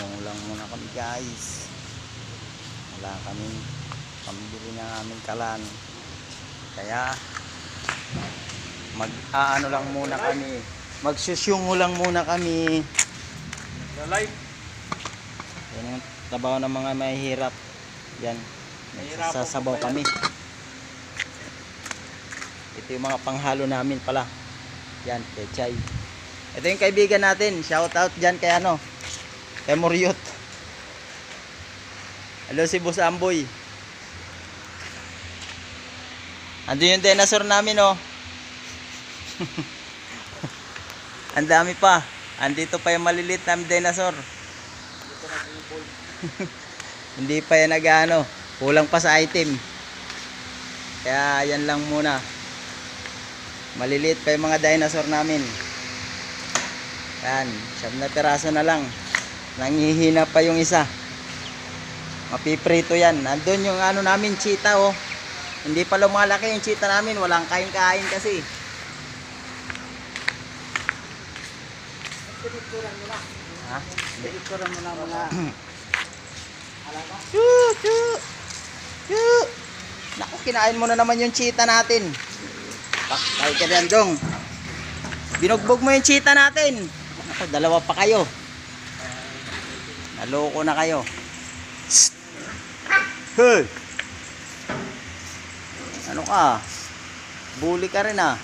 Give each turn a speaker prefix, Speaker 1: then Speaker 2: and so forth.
Speaker 1: Yung lang muna kami guys. Wala kaming pambili ng aming kalan. Kaya mag-aano lang muna kami. Magsusyungo lang muna kami.
Speaker 2: Live.
Speaker 1: Yan yung trabaho ng mga mahihirap. Yan. Sasabaw kami. Ito yung mga panghalo namin pala. Yan, pechay. Ito yung kaibigan natin. Shout out dyan kay ano. Kay Moriot. Hello si Boss Amboy. Andun yung dinosaur namin oh. Ang dami pa. Andito pa yung maliliit na dinosaur. Hindi pa yan nag-ano. Kulang pa sa item. Kaya yan lang muna. Maliliit pa yung mga dinosaur namin. Yan. 7 na piraso na lang. Nangihina pa yung isa. Mapiprito yan. Nandun yung ano namin, cheetah oh. Hindi pa lumalaki yung cheetah namin. Walang kain-kain kasi.
Speaker 2: Pinituran mo na.
Speaker 1: Ha?
Speaker 2: Pinituran mo na mga alama.
Speaker 1: Naku, kinain mo na naman yung cheetah natin. Pakay ka rin dong. Binugbog mo yung cheetah natin. Naku, dalawa pa kayo. Naloko na kayo. Shhh. Hey! Ano ka? Bully ka rin ah.